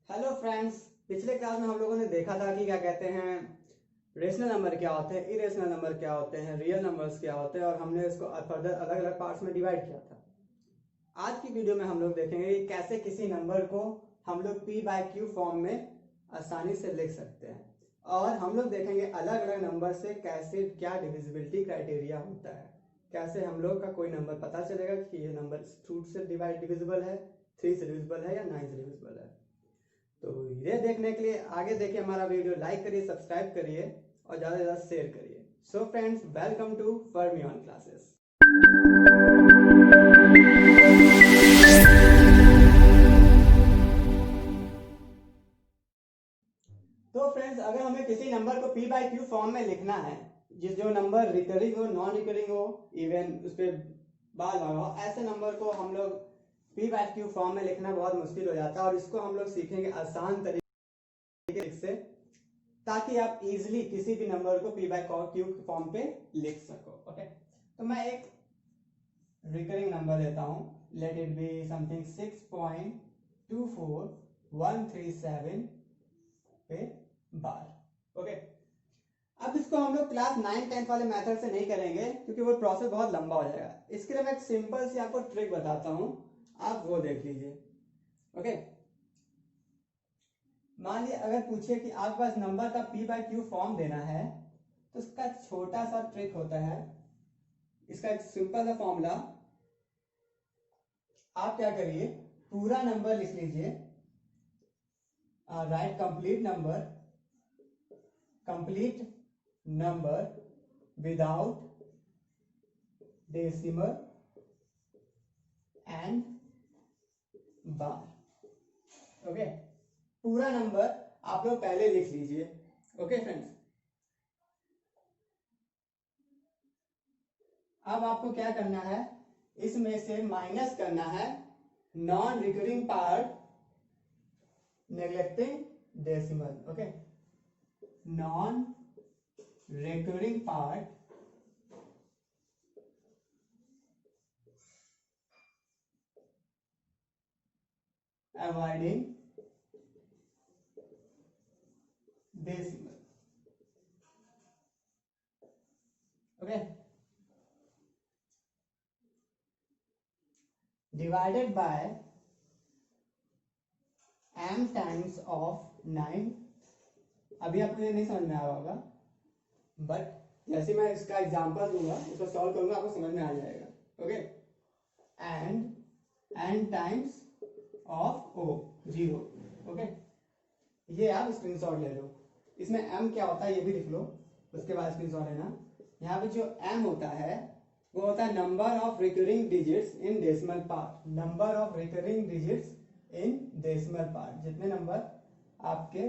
Hello friends, पिछले class में हम लोगों ने देखा था कि क्या कहते हैं रेशनल नंबर क्या होते हैं, इरेशनल नंबर क्या होते हैं, रियल नंबर्स क्या होते हैं और हमने इसको फर्दर अलग अलग पार्ट्स में डिवाइड किया था। आज की वीडियो में हम लोग देखेंगे कि कैसे किसी नंबर को हम लोग p/q फॉर्म में आसानी से लिख सकते हैं और हम लोग देखेंगे अलग अलग नंबर से कैसे क्या डिविजिबिलिटी क्राइटेरिया होता है, कैसे हम लोग का कोई नंबर पता चलेगा कि ये नंबर 2 से डिविजिबल है, 3 से डिविजिबल है या 9 से डिविजिबल है। तो ये देखने के लिए आगे देखिए हमारा वीडियो, लाइक करिए, सब्सक्राइब करिए और ज़्यादा से ज़्यादा शेयर करिए। So friends, welcome to Fermion classes. तो फ्रेंड्स, अगर हमें किसी नंबर को p/q फॉर्म में लिखना है, जो नंबर रिकरिंग हो, नॉन रिकरिंग हो, इवन उस पर बार बार हो, ऐसे नंबर को हम लोग p/q फॉर्म में लिखना बहुत मुश्किल हो जाता है और इसको हम लोग सीखेंगे आसान तरीके से, ताकि आप इजीली किसी भी नंबर को p/q फॉर्म पे लिख सको। ओके, तो मैं एक रिकरिंग नंबर लेता हूं, लेट इट बी समथिंग 6.24137 पे बार। ओके, अब इसको हम लोग क्लास 9-10 वाले मेथड से नहीं करेंगे क्योंकि वो प्रोसेस बहुत लंबा हो जाएगा। इसके लिए मैं एक सिंपल सी आपको ट्रिक बताता हूं, आप वो देख लीजिए। ओके, मान लीजिए अगर पूछे कि आपके पास नंबर का p/q फॉर्म देना है, तो इसका छोटा सा ट्रिक होता है। इसका एक सिंपल सा फॉर्मूला, आप क्या करिए, पूरा नंबर लिख लीजिए, right complete number without decimal and bar. Okay, पूरा नंबर आप लोग पहले लिख लीजिए। ओके फ्रेंड्स, अब आपको क्या करना है, इसमें से माइनस करना है non recurring part neglecting decimal. Okay, non recurring part avoiding decimal. Okay, divided by m times of 9। अभी आपको ये नहीं समझ में आ रहा होगा, बट जैसे मैं इसका एग्जांपल दूंगा, इसको सॉल्व करूंगा, आपको समझ में आ जाएगा। Okay, and n times of o 0। Okay, ये आप स्क्रीनशॉट ले लो। इसमें m क्या होता है ये भी लिख लो, उसके बाद स्क्रीनशॉट लेना। यहाँ पे जो m होता है वो होता है number of recurring digits in decimal part. Number of recurring digits in decimal part, जितने नंबर आपके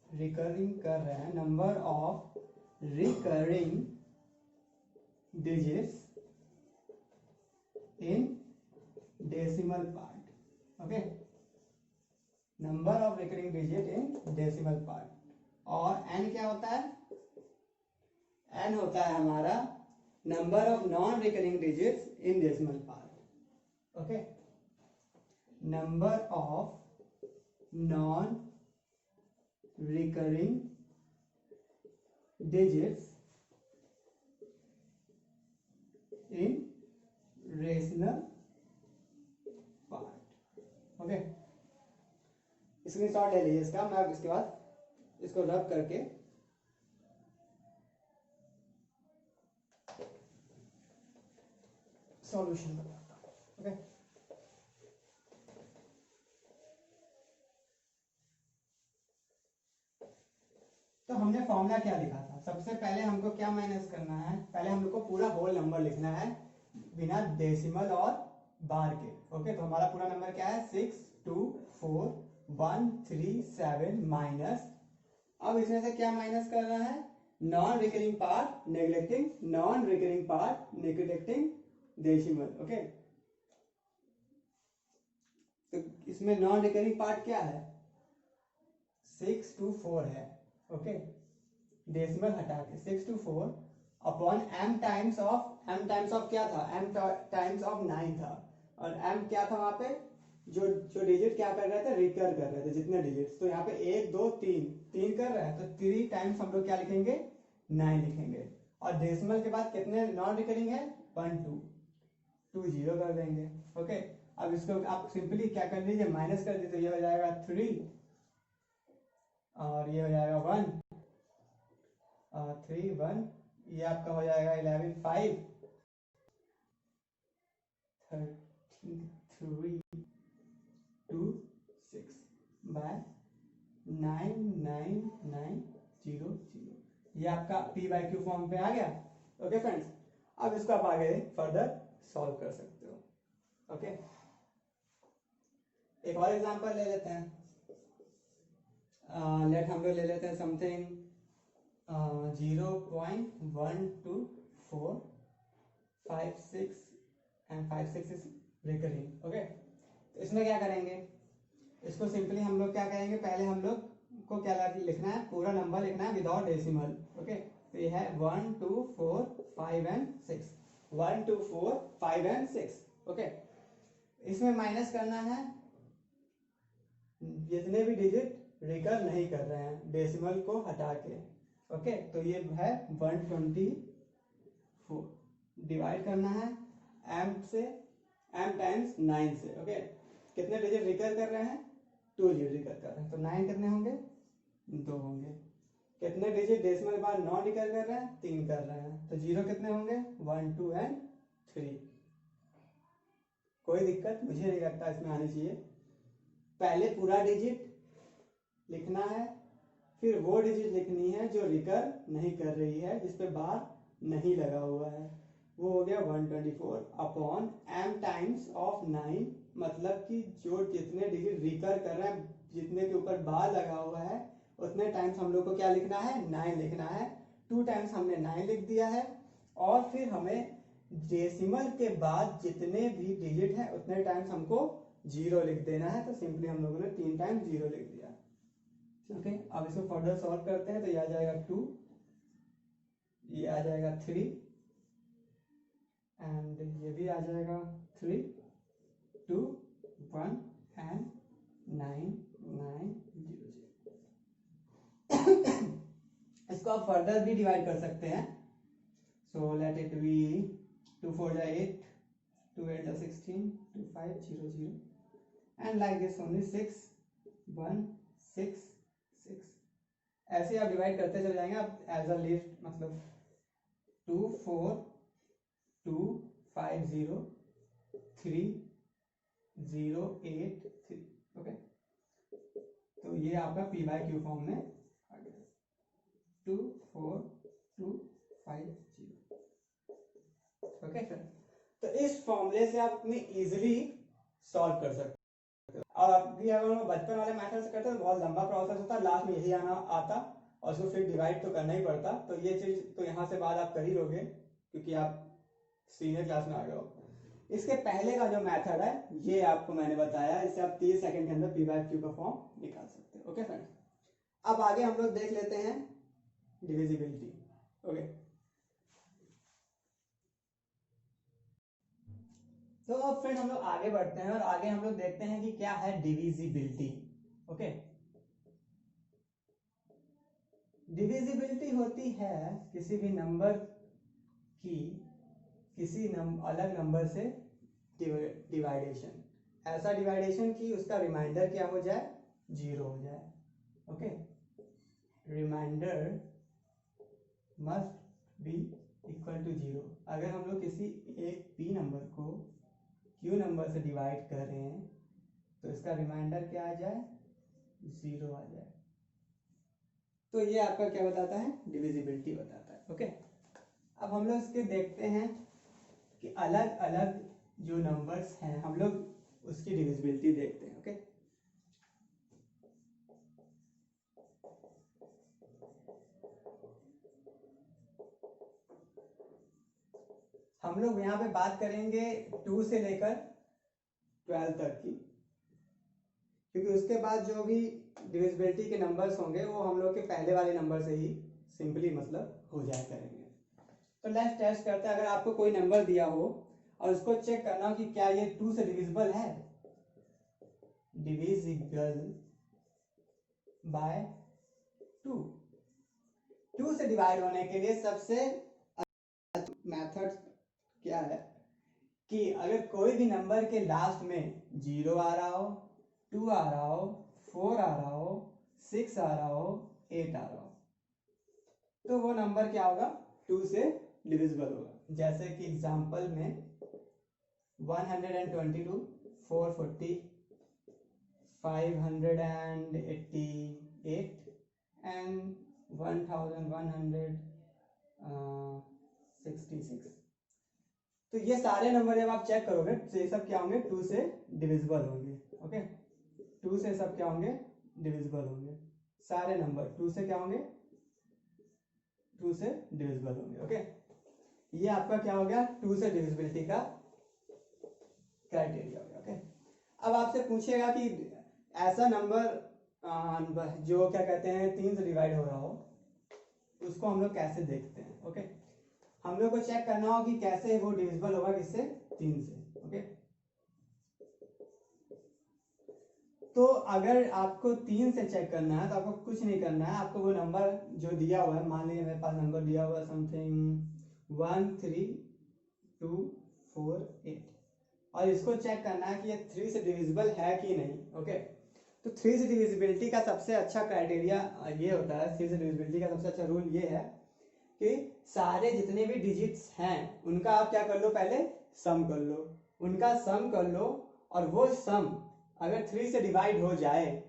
रिकरिंग कर रहे हैं, number of recurring digits in decimal part. Okay, number of recurring digit in decimal part. और n क्या होता है, n होता है हमारा number of non recurring digits in decimal part. Okay, number of non recurring digits in rational part. Okay, screenshot ले लीजिए इसका, मैं इसके बाद इसको रब करके सॉल्यूशन बताता हूं। ओके, तो हमने फॉर्मूला क्या लिखा था, सबसे पहले हमको क्या माइनस करना है, पहले हम लोग को पूरा होल नंबर लिखना है बिना डेसिमल और बार के। ओके, तो हमारा पूरा नंबर क्या है, 624,137 माइनस, अब इसमें से क्या माइनस कर रहा है, non recurring part neglecting, non recurring part neglecting decimal. Okay, तो इसमें नॉन रिकरिंग पार्ट क्या है, 624 है। ओके, डेसिमल हटा के 624 अपॉन m टाइम्स ऑफ क्या था, m टाइम्स ऑफ 9 था और m क्या था वहां पे जो जो डिजिट क्या कर रहे थे, रिकर कर रहे थे जितने डिजिट। तो यहाँ पे 1 2 3 3 कर रहे हैं, तो 3 टाइम्स हम लोग क्या लिखेंगे, 9 लिखेंगे। और डेसिमल के बाद कितने नॉन रिकरिंग है, 1 2 2 0 कर देंगे। ओके, अब इसको आप सिंपली क्या कर लीजिए, माइनस कर दीजिए, तो ये हो जाएगा 3 और ये हो जाएगा 1 और 3 1, ये आपका हो जाएगा 11 5 3 2 6 बाय 9 9 9 0 0। ये आपका p बाय क्यू फॉर्म पे आ गया। ओके फ्रेंड्स, अब इसको आप आगे फर्दर सॉल्व कर सकते हो। ओके, एक और एग्जांपल ले लेते हैं। लेट हम लोग ले लेते हैं something 0.124 5 6 and 5 6 is recurring. Okay, तो इसमें क्या करेंगे, इसको सिंपली हम लोग क्या करेंगे, पहले हम लोग को क्या लिखना है, पूरा नंबर लिखना है विदाउट डेसिमल। ओके, तो ये है 1 2 4 5 एंड 6, 1 2 4 5 एंड 6। ओके, इसमें माइनस करना है जितने भी डिजिट रिकर नहीं कर रहे हैं डेसिमल को हटा के। ओके, तो ये है 124, डिवाइड करना है m से, m टाइम्स 9 से। ओके, कितने डिजिट रिकर कर रहे हैं, 2 डिजिट रिकर कर रहे हैं, तो 9 कितने होंगे, 2 होंगे। कितने डिजिट डेसिमल बार नॉन रिकर कर रहे हैं, 3 कर रहे हैं, तो 0 कितने होंगे, 1 2 एंड 3। कोई दिक्कत मुझे नहीं लगता इसमें आनी चाहिए। पहले पूरा डिजिट लिखना है, फिर वो डिजिट लिखनी है जो रिकर नहीं कर रही है, जिस पे बार नहीं लगा हुआ है। वो हो गया 124 अपॉन m टाइम्स ऑफ 9, मतलब कि जो जितने डिजिट रिकर कर रहे हैं, जितने के ऊपर बार लगा हुआ है, उतने टाइम्स हम लोग को क्या लिखना है, 9 लिखना है। 2 टाइम्स हमने 9 लिख दिया है, और फिर हमें डेसिमल के बाद जितने भी डिजिट है उतने टाइम्स हमको 0 लिख देना है। तो सिंपली हम लोगों ने 3 टाइम्स 0 लिख दिया। ओके, अब इसको फर्दर सॉल्व करते हैं, तो ये आ जाएगा 2, ये आ जाएगा 3 एंड ये भी आ जाएगा 3 2 1 एंड 9 9 0 0। इसको आप फर्दर भी डिवाइड कर सकते हैं। सो लेट इट बी 2 4 जा 8, 2 8 जा 16, 2 5 0 0 एंड लाइक दिस ओनली 6 1 6 6। ऐसे आप डिवाइड करते चले जाएंगे आप एज अ लिस्ट, मतलब 2 4 2 5 0 3 0 8 3। ओके, तो ये आपका p बाय क्यू फॉर्म में आ गया, 2 4 2 5 0। ओके सर, तो इस फॉर्मूले से आप अपने इजीली सॉल्व कर सकते हो। और अभी अगर हम बचपन वाले मेथड से करते हैं तो बहुत लंबा प्रोसेस होता, लास्ट में यही आना आता और उसको फिर डिवाइड तो करना ही पड़ता। तो ये चीज तो यहाँ से बाद आप कर ही लोगे क्योंकि आप सीनियर क्लास में आ गए हो। इसके पहले का जो मेथड है ये आपको मैंने बताया, इससे आप 30 सेकंड के अंदर p बाय क्यू का फॉर्म निकाल सकते हो। ओके फ्रेंड्स, अब आगे हम लोग देख लेते हैं डिविजिबिलिटी। ओके, तो अब फ्रेंड हम लोग आगे बढ़ते हैं और आगे हम लोग देखते हैं कि क्या है डिविजिबिलिटी। ओके, डिविजिबिलिटी होती है किसी भी नंबर की किसी अलग नंबर से डिवाइडेशन, ऐसा डिवाइडेशन कि उसका रिमाइंडर क्या हो जाए, 0 हो जाए। Okay, remainder must be equal to 0। अगर हम लोग किसी एक p नंबर को q नंबर से डिवाइड कर रहे हैं तो इसका रिमाइंडर क्या आ जाए, 0 आ जाए। तो ये आपका क्या बताता है, डिविजिबिलिटी बताता है। ओके, अब हम लोग इसके देखते हैं कि अलग अलग जो नंबर्स हैं हम लोग उसकी डिविजिबिलिटी देखते हैं। ओके, हम लोग यहाँ पे बात करेंगे 2 से लेकर 12 तक की, क्योंकि उसके बाद जो भी डिविजिबिलिटी के नंबर्स होंगे वो हम लोग के पहले वाले नंबर से ही सिंपली मतलब हो जाया करेंगे। तो लेट्स टेस्ट करते हैं, अगर आपको कोई नंबर दिया हो और उसको चेक करना हो कि क्या ये 2 से डिविजिबल है, डिविजिबल बाय 2। 2 से डिवाइड होने के लिए सबसे मेथड क्या है कि अगर कोई भी नंबर के लास्ट में 0 आ रहा हो, 2 आ रहा हो, 4 आ रहा हो, 6 आ रहा हो, 8 आ रहा हो, तो वो नंबर क्या होगा, 2 से डिविजिबल होगा। जैसे कि एग्जांपल में 122, 440, 588 एंड 1166। तो ये सारे नंबर जब आप चेक करोगे तो ये सब क्या होंगे, 2 से डिविजिबल होंगे। ओके, 2 से सब क्या होंगे, डिविजिबल होंगे। सारे नंबर 2 से क्या होंगे, 2 से डिविजिबल होंगे। ओके, ये आपका क्या हो गया, 2 से डिविजिबिलिटी का क्राइटेरिया हो गया। ओके, अब आपसे पूछेगा कि ऐसा नंबर जो क्या कहते हैं 3 से डिवाइड हो रहा हो, उसको हम लोग कैसे देखते हैं। ओके, हम लोग को चेक करना हो कि कैसे वो डिविजिबल होगा, किससे, 3 से। ओके, तो अगर आपको 3 से चेक करना है तो आपको कुछ नहीं करना है, आपको वो नंबर जो दिया हुआ है, मान लीजिए मेरे पास नंबर दिया हुआ है समथिंग 13248, और इसको चेक करना है कि ये 3 से डिविजिबल है कि नहीं। ओके, तो 3 से डिविजिबिलिटी का सबसे अच्छा क्राइटेरिया ये होता है, 3 से डिविजिबिलिटी का सबसे अच्छा रूल ये है कि सारे जितने भी डिजिट्स हैं उनका आप क्या कर लो, पहले सम कर लो, उनका सम कर लो, और वो सम अगर 3 से डिवाइड हो जाए,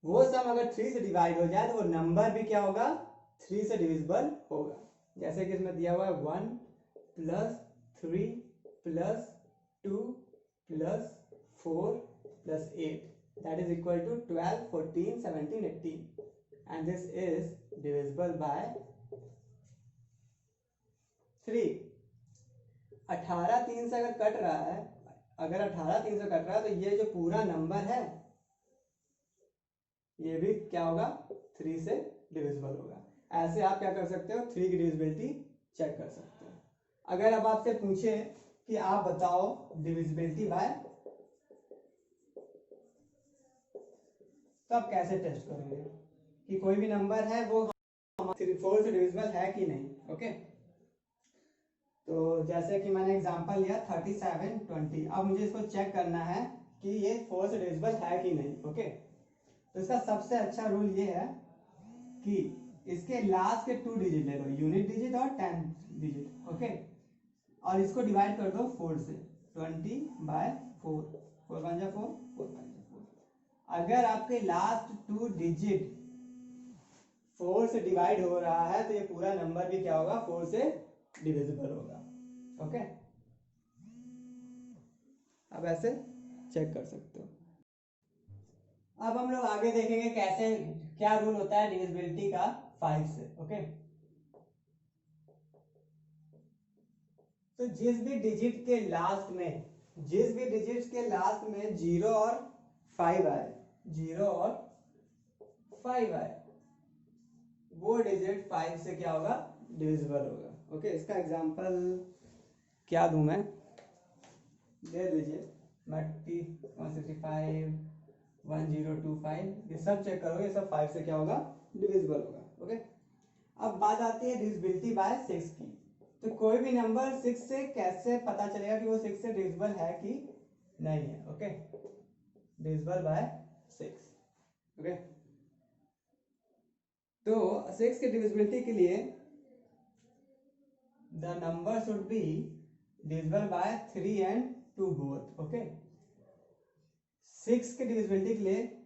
वो सम अगर 3 से डिवाइड हो जाए तो वो नंबर भी क्या होगा, 3 से डिविजिबल होगा। जैसे कि इसमें दिया हुआ है 1 + 3 + 2 + 4 + 8 that is equal to 12, 14, 17, 18 and this is divisible by 3। 18 3 से अगर कट रहा है, अगर 18 3 से कट रहा है तो ये जो पूरा नंबर है ये भी क्या होगा, 3 से डिविजिबल होगा। ऐसे आप क्या कर सकते हो, 3 की डिविजिबिलिटी चेक कर सकते हो। अगर अब आपसे पूछे कि आप बताओ डिविजिबिलिटी बाय, तो आप कैसे टेस्ट करोगे कि कोई भी नंबर है वो 4 से डिविजिबल है कि नहीं। ओके, तो जैसे कि मैंने एग्जांपल लिया 37 20, अब मुझे इसको चेक करना है कि ये 4 से डिविजिबल है कि नहीं। ओके, तो इसका सबसे अच्छा रूल ये है कि इसके लास्ट के 2 डिजिट ले लो, यूनिट डिजिट और 10 डिजिट। ओके, और इसको डिवाइड कर दो 4 से, 20/4, 4 1 जा 4, 4 5 जा 4। अगर आपके लास्ट 2 डिजिट 4 से डिवाइड हो रहा है तो ये पूरा नंबर भी क्या होगा, 4 से डिविजिबल होगा। ओके, अब ऐसे चेक कर सकते हो। अब हम लोग आगे देखेंगे कैसे, क्या रूल होता है डिविजिबिलिटी का 5 से। ओके, तो जिस भी डिजिट के लास्ट में 0 और 5 आए, 0 और 5 आए, वो डिजिट 5 से क्या होगा, डिविजिबल होगा। ओके, इसका एग्जांपल क्या दूं मैं, दे दीजिए, 165 1025, ये सब चेक करोगे, ये सब 5 से क्या होगा, डिविजिबल होगा। ओके, अब बात आती है डिविजिबिलिटी बाय 6 की। तो कोई भी नंबर 6 से कैसे पता चलेगा कि वो 6 से डिविजिबल है कि नहीं है। Okay, divisible by 6। ओके, तो 6 की डिविजिबिलिटी के लिए the number should be divisible by 3 and 2 both. Okay, 6 के डिविजिबिलिटी के लिए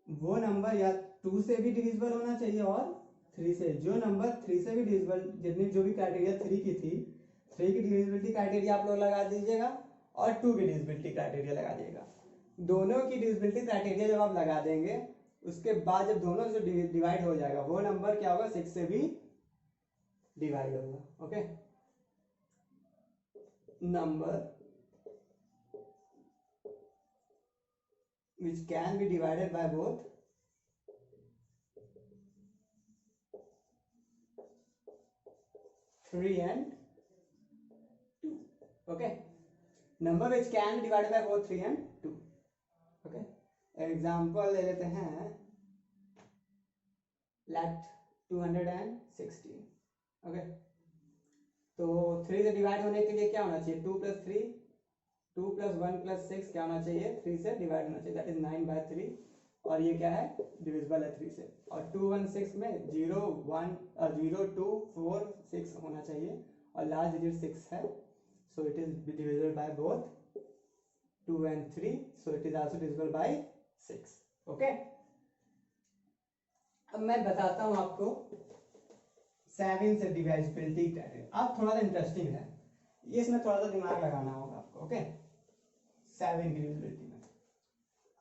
वो नंबर या 2 से भी डिविजिबल होना चाहिए और 3 से, जो नंबर 3 से भी डिविजिबल, जितनी जो भी क्राइटेरिया 3 की थी, 3 की डिविजिबिलिटी क्राइटेरिया आप लोग लगा दीजिएगा और 2 की डिविजिबिलिटी क्राइटेरिया लगा दीजिएगा। दोनों की डिविजिबिलिटी क्राइटेरिया जब आप लगा देंगे, उसके बाद जब दोनों से डिवाइड हो जाएगा, वो नंबर क्या होगा, 6 से भी डिवाइड होगा। Okay, number which can be divided by both 3 and 2. Okay, number which can be divided by both 3 and 2. Okay, example ले लेते हैं, लेट 216। ओके, तो 3 से डिवाइड होने के लिए क्या होना चाहिए, 2 + 3, 2 + 1 + 6 क्या होना चाहिए, 3 से डिवाइड होना चाहिए, दैट इज 9/3। और ये क्या है, डिविजिबल है 3 से। और 2 1 6 में 0 1 0 2 4 6 होना चाहिए और लास्ट डिजिट 6 है, so it is divisible by both 2 and 3, so it is also divisible by 6। Okay, अब मैं बताता हूं आपको 7 से डिविजिबिलिटी क्राइटेरिया। अब थोड़ा सा इंटरेस्टिंग है, इसमें थोड़ा सा दिमाग लगाना होगा आपको। ओके, 7 की डिविजिबिलिटी में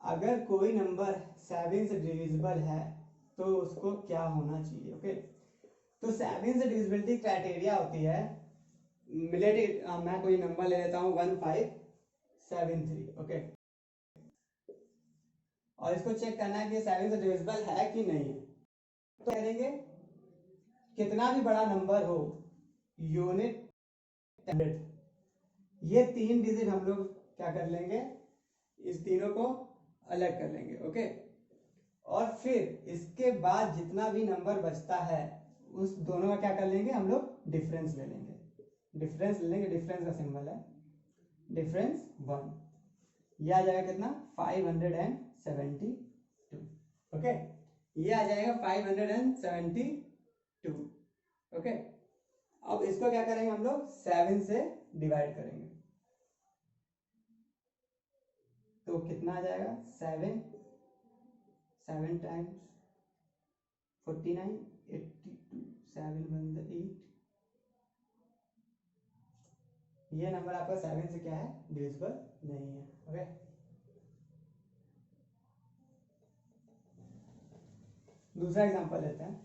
अगर कोई नंबर 7 से डिविजिबल है तो उसको क्या होना चाहिए। ओके, तो 7 से डिविजिबिलिटी क्राइटेरिया होती है रिलेटेड, मैं कोई नंबर ले लेता हूं 1573। ओके, और इसको चेक करना है कि 7 से डिविजिबल है कि नहीं है। तो करेंगे, कितना भी बड़ा नंबर हो, यूनिट, ये 3 डिजिट हम लोग क्या कर लेंगे, इस तीनों को अलग कर लेंगे। ओके, और फिर इसके बाद जितना भी नंबर बचता है उस दोनों का क्या कर लेंगे, हम लोग डिफरेंस ले लेंगे। डिफरेंस ले लेंगे, डिफरेंस का सिंबल है डिफरेंस 1, ये आ जाएगा कितना, 572। ओके, ये आ जाएगा 572। ओके, अब इसको क्या करेंगे, हम लोग 7 से डिवाइड करेंगे, तो कितना आ जाएगा, 7 टाइम्स 49 82, 7 1 8। ये नंबर आपका 7 से क्या है, डिविजिबल नहीं है। ओके, दूसरा एग्जांपल लेते हैं।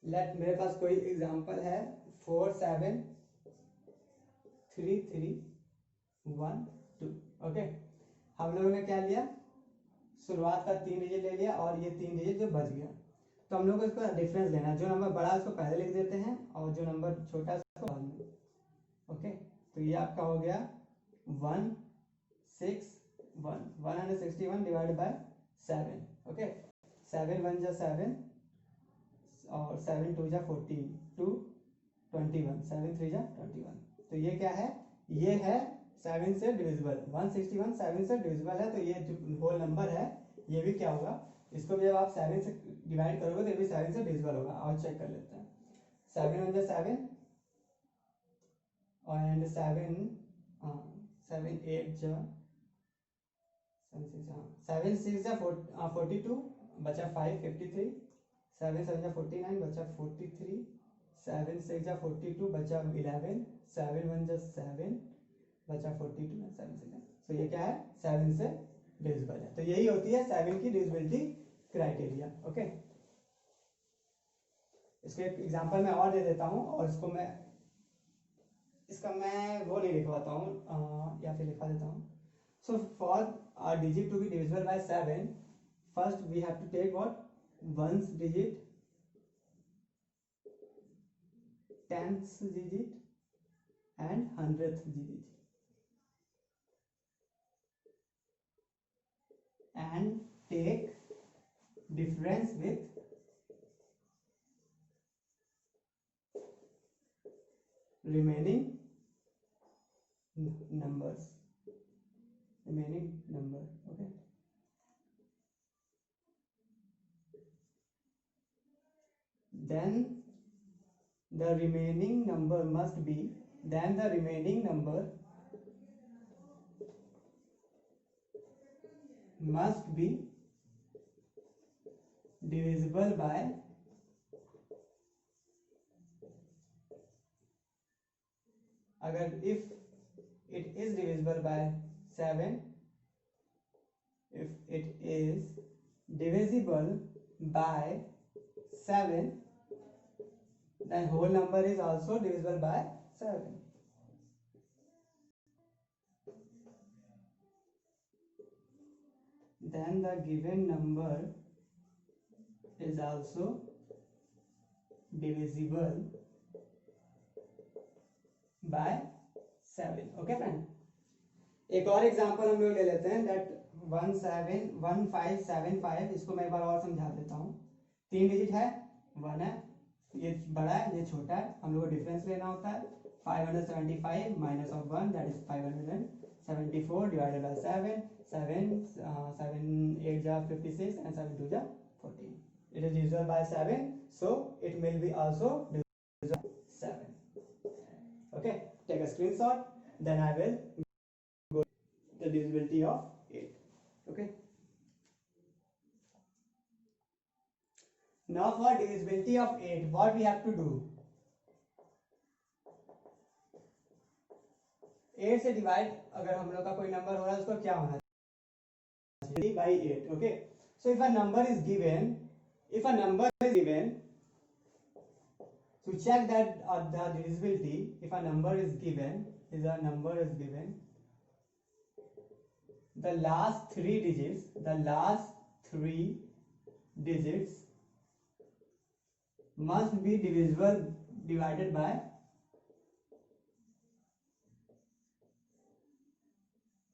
लेट, मेरे पास कोई एग्जांपल है 4 7 3 3 1 2। ओके, हम लोगों ने क्या लिया, शुरुआत का 3 डिजिट ले लिया और ये 3 डिजिट जो बच गया, तो हम लोग को इसका डिफरेंस लेना है। जो नंबर बड़ा है उसको पहले लिख देते हैं और जो नंबर छोटा है उसको बाद में। ओके, तो ये आपका हो गया 161 161 डिवाइडेड बाय 7। ओके, 7 1 जा 7 और 7 2 जा 14, 2 21, 7 3 जा 21। तो ये क्या है, ये है 7 से डिविजिबल। 161 7 से डिविजिबल है, तो ये जो होल नंबर है ये भी क्या होगा, इसको भी जब आप 7 से डिवाइड करोगे तो ये भी 7 से डिविजिबल होगा। और चेक कर लेते हैं, 7 1 जा 7 एंड 7 7 8 जा 7 6 जा 42, बचा 5 53, 7 7 जा 49, बचा 43, 7 6 जा 42, बचा 11, 7 1 जा 7, बचा 42, 7 6। तो ये क्या है, 7 से डिविजिबल है। तो यही होती है 7 की डिविजिबिलिटी क्राइटेरिया। ओके, इसके एक एग्जांपल मैं और दे देता हूं, और इसको मैं वो नहीं लिखवाता हूं, या फिर लिखवा देता हूं। So for a digit to be divisible by 7, first we have to take what, ones digit, tenth digit and 100th digit, and take difference with remaining number। Okay, then the remaining number must be divisible by अगर if it is divisible by 7, if it is divisible by 7, then whole number is also divisible by 7। then the given number is also divisible by 7। Okay friend, एक और example हम लोग ले लेते हैं, that 1575। इसको मैं एक बार और समझा देता हूँ। 3 डिजिट है, 1 है, ये बड़ा है ये छोटा है, हम लोग को डिफरेंस लेना होता है। 575 minus of 1 that is 574 divided by 7 8 जा 56 and 7 2 जा 14. It is divisible by 7, so it will be also divisible by 7. Okay, take a screenshot, then I will go to the divisibility of 8. Okay, now for divisibility of 8 what we have to do, 8 से divide अगर हम लोग का कोई number हो रहा है उसको क्या होना चाहिए, by 8. Okay, so if a number is given, to check that the divisibility, if a number is given, the last 3 digits must be divisible divided by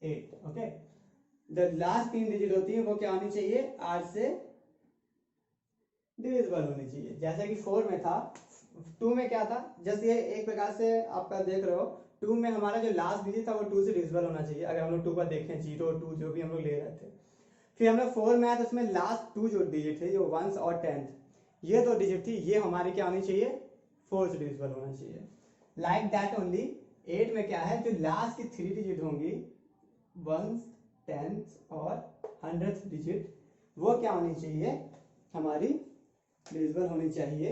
8. Okay, the last 3 digit होती है वो क्या होनी चाहिए, 8 से डिविजिबल होनी चाहिए। जैसे कि 4 में था, 2 में क्या था, जस्ट ये एक प्रकार से आपका देख रहे हो, 2 में हमारा जो लास्ट डिजिट था वो 2 से डिविजिबल होना चाहिए। अगर हम लोग 2 पर देखें 0 2 जो भी हम लोग ले रहे थे, फिर हम लोग 4 में आया तो उसमें लास्ट 2 जो डिजिट थे, जो 1 और 10, ये 2 डिजिट थी, ये हमारी क्या होनी चाहिए, 4 से डिविजिबल होना चाहिए। लाइक दैट ओनली 8 में क्या है, जो लास्ट की 3 डिजिट होंगी, 1 10 और 100th डिजिट, वो क्या होनी चाहिए, हमारी डिविजिबल होनी चाहिए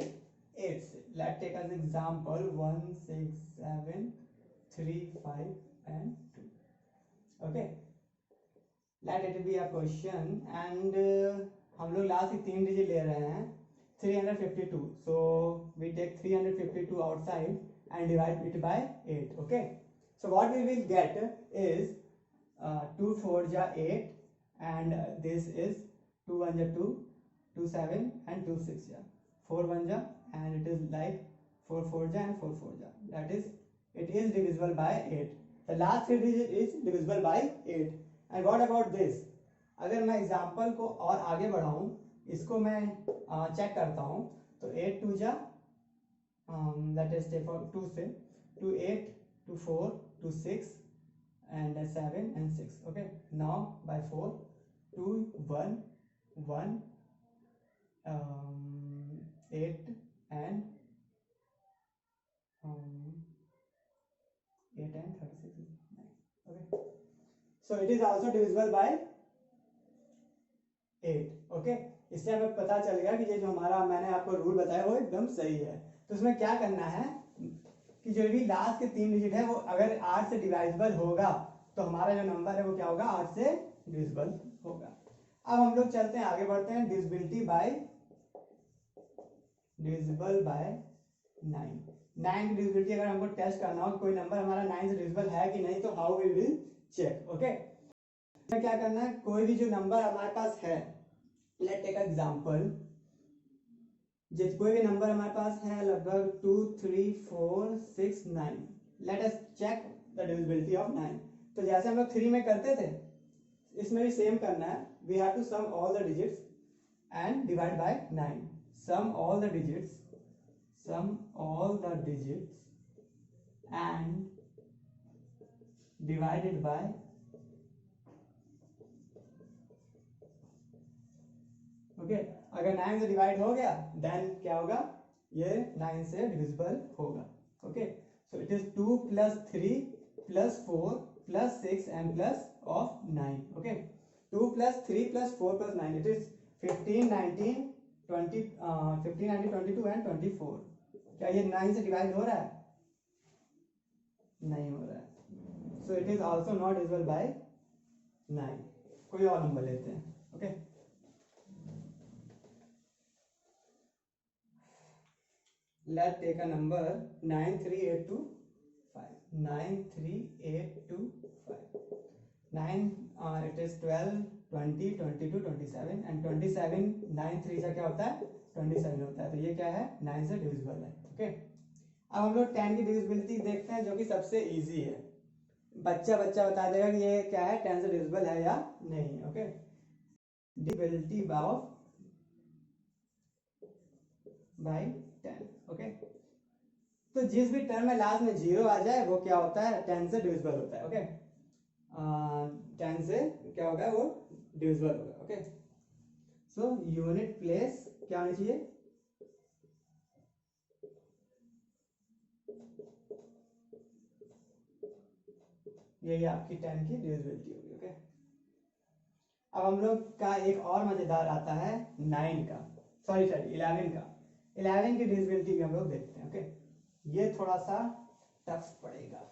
8 से। Let's take as example 1 6 7 3 5 and 2. Okay, let it be a question and हम लोग लास्ट की 3 डिजिट ले रहे हैं 352, so we take 352 outside and divide it by 8. Okay, so what we will get is 2 4 ja 8 and this is 2 1 ja 2 2 7 and 2 6 ja 4 1 ja and it is like 4 4 ja and 4 4 ja, that is it is divisible by 8. The last 3 digit is divisible by 8. And what about this, अगर मैं example को और आगे बढ़ाऊं, इसको मैं check करता हूं, तो 8 2 ja that is take 2 से 2 8 2 4 2 6 and 7 and 6. Okay, now by 4 2 1 1 8 and 8 and 36 is 9. Okay, so it is also divisible by 8. Okay, इससे हमें पता चल गया कि ये जो हमारा मैंने आपको रूल बताया वो एकदम सही है। तो इसमें क्या करना है कि जो भी लास्ट के 3 डिजिट है वो अगर 8 से डिवाइजिबल होगा तो हमारा जो नंबर है वो क्या होगा, 8 से डिविजिबल होगा। अब हम लोग चलते हैं आगे बढ़ते हैं, डिविजिबिलिटी बाय 9। 9 की डिविजिबिलिटी अगर हमको टेस्ट करना हो कोई नंबर हमारा 9 से डिविजिबल है कि नहीं, तो how we will check. Okay, क्या करना है, कोई भी जो नंबर हमारे पास है, लेट टेक एग्जांपल, कोई भी नंबर हमारे पास है लगभग 2 3 4 6 9, let us check the divisibility of 9। तो जैसे हम लोग 3 में करते थे, इसमें भी सेम करना है, we have to sum all the digits and divide by 9। Sum all the digits and divided by okay, अगर 9 से डिवाइड हो गया देन क्या होगा, ये 9 से डिविजिबल होगा। Okay, so it is 2 + 3 + 4 + 6 and plus of 9. Okay, 2 + 3 + 4 + 9, it is 15 19 20 15 19 22 and 24। क्या ये 9 से डिवाइड हो रहा है, नहीं हो रहा है, so it is also not divisible by 9। कोई और नंबर लेते हैं। Okay, let's take a number 93825 93825 9 it is 12 20 22 27 and 27 9 3 से क्या होता है 27 होता है, तो ये क्या है 9 से डिविजिबल है। ओके, अब हम लोग 10 की डिविजिबिलिटी देखते हैं जो कि सबसे इजी है। बच्चा बता देगा कि ये क्या है, 10 से डिविजिबल है या नहीं। Okay, divisibility of by 10। Okay, तो जिस भी टर्म में लास्ट में 0 आ जाए वो क्या होता है, 10 से डिविजिबल होता है। ओके, 10 से क्या होगा, वो डिविजिबल होगा। ओके, सो यूनिट प्लेस क्या होनी चाहिए, यही आपकी 10 की डिविजिबिलिटी होगी। ओके, अब हम लोग का एक और मजेदार आता है 9 का, सॉरी 11 का। 11 की डिविजिबिलिटी भी हम लोग देखते हैं। ओके, ये थोड़ा सा टफ पड़ेगा।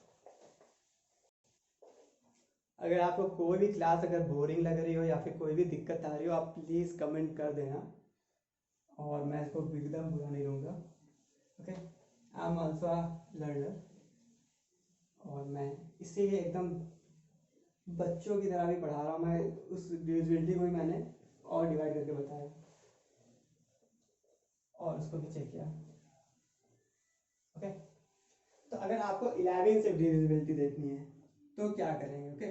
अगर आपको कोई भी क्लास अगर बोरिंग लग रही हो या फिर कोई भी दिक्कत आ रही हो, आप प्लीज़ कमेंट कर देना और मैं इसको एकदम बुरा नहीं लूँगा। Okay, I am also learner और मैं इसीलिए एकदम बच्चों की तरह भी पढ़ा रहा हूँ। मैं उस डिविजिबिलिटी को ही मैंने और डिवाइड करके बताया और उसको भी चेक किया। ओके, तो अगर आपको 11 से डिविजिबिलिटी देखनी है तो क्या करेंगे। ओके,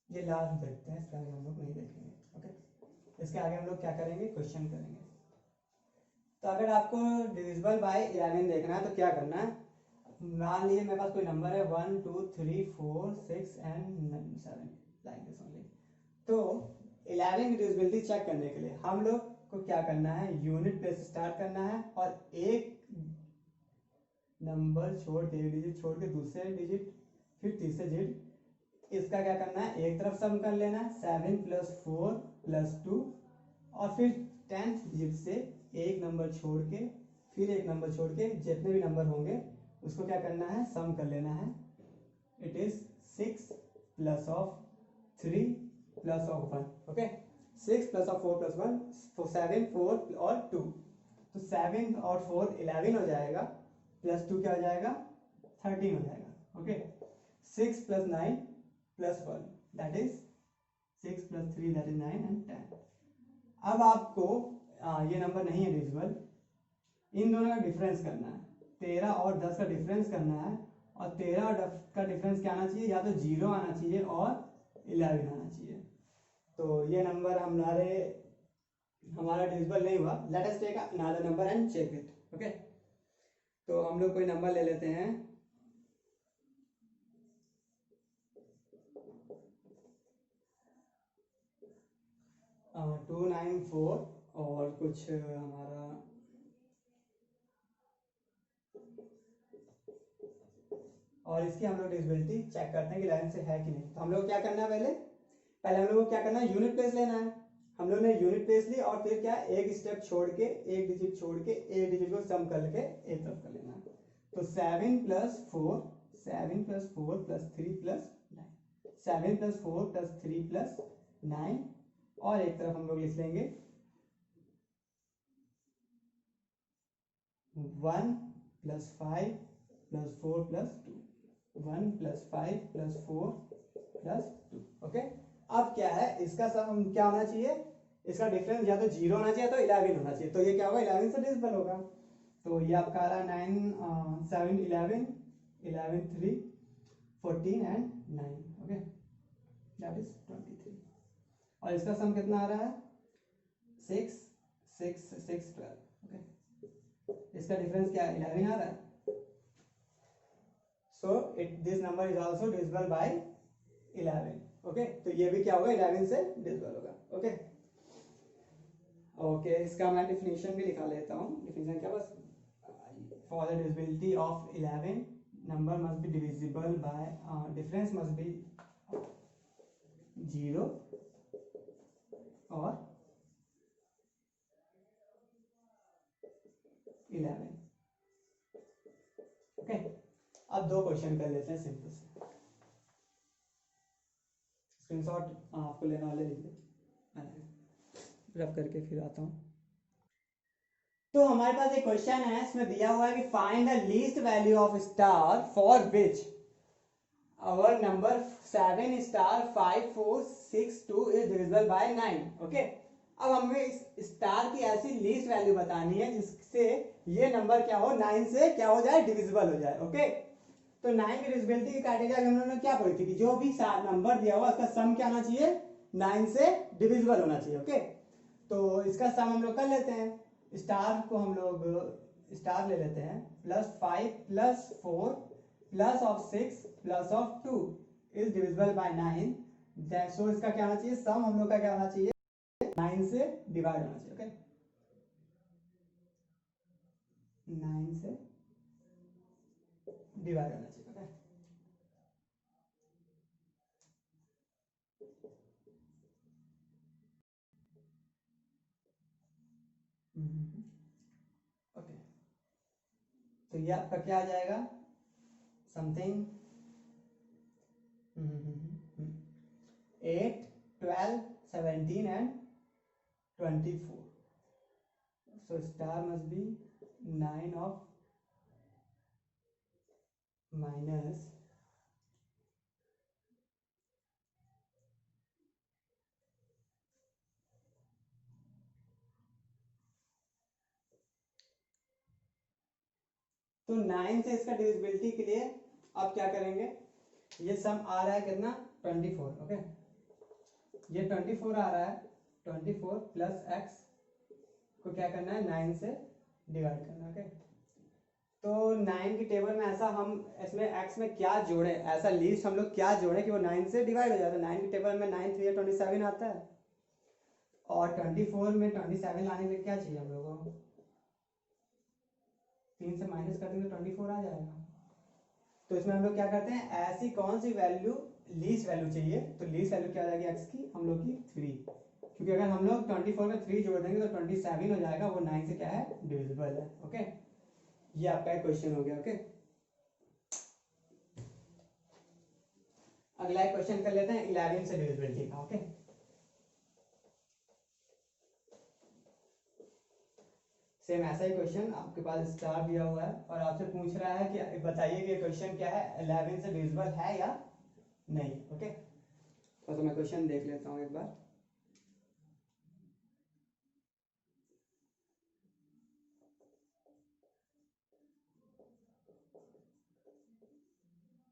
ये लास्ट देखते हैं, इसके आगे हम लोग नहीं देखेंगे। ओके, इसके आगे हम लोग क्या करेंगे, क्वेश्चन करेंगे। तो अगर आपको डिविजिबल बाय 11 देखना है तो क्या करना है, मान लीजिए मेरे पास कोई नंबर है 1 2 3 4 6 एंड 7 लाइक दिस ओनली। तो 11 की डिविजिबिलिटी चेक करने के लिए हम लोग को क्या करना है, यूनिट प्लेस स्टार्ट करना है और एक नंबर छोड़ के, एक डिजिट छोड़ के दूसरे डिजिट फिर तीसरे डिजिट, इसका क्या करना है, एक तरफ सम कर लेना है 7 + 4 + 2 और फिर 10th डिजिट से एक नंबर छोड़ के फिर एक नंबर छोड़ के जितने भी नंबर होंगे उसको क्या करना है, सम कर लेना है। It is 6 + of 3 + of 1। Okay, 6 + of 4 + 1 7 4 और 2, तो 7 और 4 11 हो जाएगा, +2 क्या हो जाएगा, 13 हो जाएगा। Okay, 6 + 9 + 1 that is 6 + 3 that is 9 and 10। अब आपको ये नंबर नहीं है डिविजिबल, इन दोनों का डिफरेंस करना है, 13 और 10 का डिफरेंस करना है और 13 और 10 का डिफरेंस क्या आना चाहिए, या तो 0 आना चाहिए और 11 आना चाहिए। तो ये नंबर हमारा डिविजिबल नहीं हुआ। Let us take another number and check it. Okay, तो हम लोग कोई नंबर ले लेते हैं 294 और कुछ हमारा और इसकी हम लोग डिविजिबिलिटी चेक करते हैं कि 11 से है कि नहीं। तो हम लोग क्या करना है, पहले हम लोग को क्या करना है, यूनिट प्लेस लेना है। हम लोग ने यूनिट प्लेस ली और फिर क्या, एक स्टेप छोड़ के एक डिजिट छोड़ के एक डिजिट को सम करके एक तरफ कर लेना है। तो 7 + 4 7 + 4 + 3 + 9 7 + 4 + 3 + 9 और एक तरफ हम लोग लिख लेंगे 1 + 5 + 4 + 2 1 + 5 + 4 + 2। ओके, अब क्या है, इसका सम क्या होना चाहिए, इसका डिफरेंस या तो 0 होना चाहिए तो 11 होना चाहिए। तो ये क्या होगा, 11 से डिविजिबल होगा। तो ये आपका आ रहा है 9 7 11 11 3 14 एंड 9। ओके, दैट इज 23 और इसका सम कितना आ रहा है, 6 6 6 12। ओके, इसका डिफरेंस क्या है, 11 आ रहा है। So this number is also divisible by 11। Okay, तो ये भी क्या होगा, 11 से डिविजिबल होगा। ओके ओके, इसका मैं डिफिनीशन भी लिखा लेता हूँ। डिफिनीशन क्या, बस for the divisibility of 11 number must be divisible by difference must be 0 और 11। ओके, अब दो क्वेश्चन कर लेते हैं सिंपल से। स्क्रीनशॉट आपको लेना वाले लीजिए, रब करके फिर आता हूँ। तो हमारे पास एक क्वेश्चन है, इसमें दिया हुआ है कि find the least value of star for which our number 7 * 5 4 6 2 is divisible by 9। Okay, अब हमें इस स्टार की ऐसी लीस्ट वैल्यू बतानी है जिससे ये नंबर क्या हो, 9 से क्या हो जाए, डिविजिबल हो जाए। ओके, तो 9 की डिविजिबिलिटी की क्राइटेरिया हम लोगों ने क्या पढ़ी थी कि जो भी नंबर दिया हुआ उसका सम क्या आना चाहिए, 9 से डिविजिबल होना चाहिए। ओके, तो इसका सम हम लोग कर लेते हैं। स्टार को हम लोग स्टार ले लेते हैं, +5 +4 +6 +2 इज डिविजिबल बाय 9। सो इसका क्या आना चाहिए, सम हम लोग का क्या आना चाहिए, 9 से डिवाइड होना चाहिए। ओके, 9 से डिवाइड होना चाहिए। ओके, ओके, तो ये आपका क्या आ जाएगा, something 8 12 17 and 24। so star must be 9 of minus तो 9 से इसका डिविजिबिलिटी के लिए आप क्या करेंगे, ये सम आ रहा है कितना, 24। ओके, ये 24 आ रहा है, 24 प्लस एक्स को क्या करना है, 9 से डिवाइड करना है। ओके, तो 9 की टेबल में ऐसा हम इसमें x में क्या जोड़े, ऐसा लीस्ट हम लोग क्या जोड़े कि वो 9 से डिवाइड हो जाता है। 9 की टेबल में 9 3 27 आता है, और 24 में 27 लाने के लिए क्या चाहिए हम लोगों को, 3 से माइनस कर देंगे तो 24 आ जाएगा। तो इसमें हम लोग क्या करते हैं, ऐसी कौन सी वैल्यू लीस्ट वैल्यू चाहिए, तो लीस्ट वैल्यू क्या आ जाएगी x की, हम लोग की 3, क्योंकि अगर हम लोग 24 में 3 जोड़ देंगे तो 27 हो जाएगा, वो 9 से क्या है, डिविजिबल है। ओके, ये आपका एक क्वेश्चन हो गया। ओके, अगला एक क्वेश्चन कर लेते हैं 11 से डिविजिबिलिटी का। ओके, सेम ऐसा ही क्वेश्चन आपके पास स्टार दिया हुआ है और आपसे पूछ रहा है कि बताइए कि क्वेश्चन क्या है, 11 से डिविजिबल है या नहीं। ओके, तो मैं क्वेश्चन देख लेता हूँ एक बार।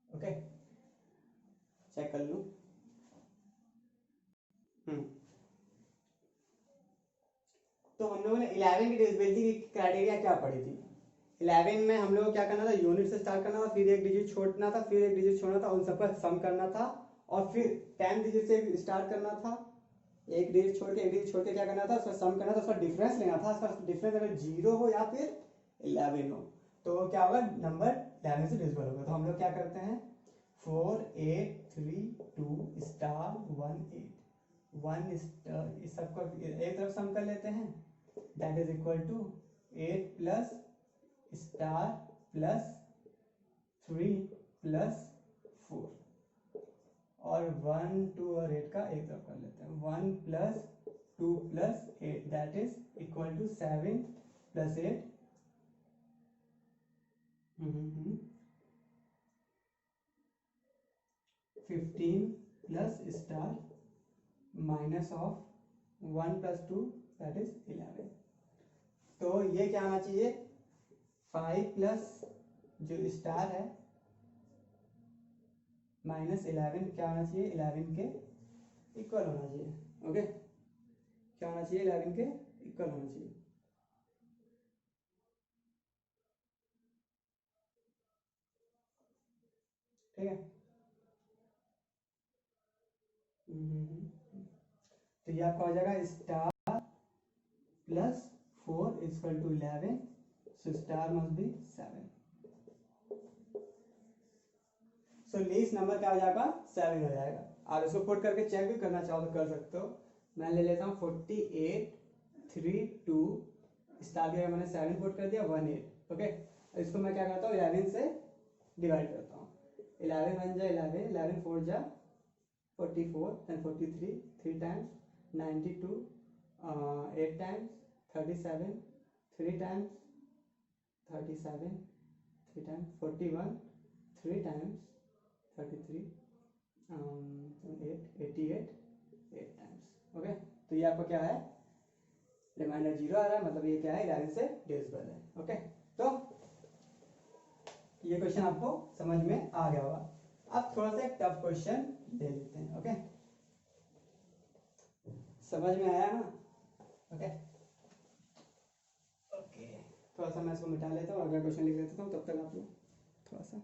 ओके, चेक कर लूँ। तो हम लोगों ने 11 की डिविजिबिलिटी की क्राइटेरिया क्या पढ़ी थी, 11 में हम लोग को क्या करना था, यूनिट से स्टार्ट करना था, फिर एक डिजिट छोड़ना था, फिर एक डिजिट छोड़ना था, उन सबका सम करना था, और फिर 10 डिजिट से स्टार्ट करना था, एक डिजिट छोड़ के एक डिजिट छोड़ के क्या करना था, उसका सम करना था, उसका डिफरेंस लेना था। उसका डिफरेंस अगर 0 हो या फिर 11 हो तो क्या होगा, नंबर 11 से डिविजिबल होगा। तो हम लोग क्या करते हैं, 4 8 3 2 स्टार 1 8 1 स्टार, इस सबको एक तरफ सम कर लेते हैं, that is equal to 8 plus star plus 3 plus 4, और 1 2 और 8 का एक तरफ कर लेते हैं, 1 plus 2 plus 8 that is equal to 7 plus 8 15 plus star minus of 1 plus 2 that is 11। तो ये क्या आना चाहिए, 5 प्लस जो स्टार है माइनस 11 क्या होना चाहिए, 11 के इक्वल होना चाहिए। ओके, क्या होना चाहिए, 11 के इक्वल होना चाहिए। ठीक है, तो ये आपका हो जाएगा star plus 4 equal to 11, so star must be 7। So least number क्या हो जाएगा, 7 हो जाएगा। आप इसको पुट करके चेक भी करना चाहो तो कर सकते हो। मैं ले लेता हूँ 48 3 2 स्टार की जगह मैंने 7 पुट कर दिया, 1 8। ओके, इसको मैं क्या करता हूँ, 11 से डिवाइड करता हूँ, 11 1 जा 11, 11 4 जा 44, then 43 3 times, 92 8 times, 37 3 times, 37 3 times, 41 3 times, 33 8 88 8 times। Okay, तो ये आपका क्या है, रिमाइंडर 0 आ रहा है, मतलब ये क्या है, 11 से डिविजिबल है। ओके, तो ये क्वेश्चन आपको समझ में आ गया होगा। अब थोड़ा सा एक टफ क्वेश्चन ले लेते हैं। ओके, समझ में आया ना? ओके ओके, थोड़ा सा मैं इसको मिटा लेता हूँ और अगला क्वेश्चन लिख लेता हूँ, तब तक आप लोग थोड़ा सा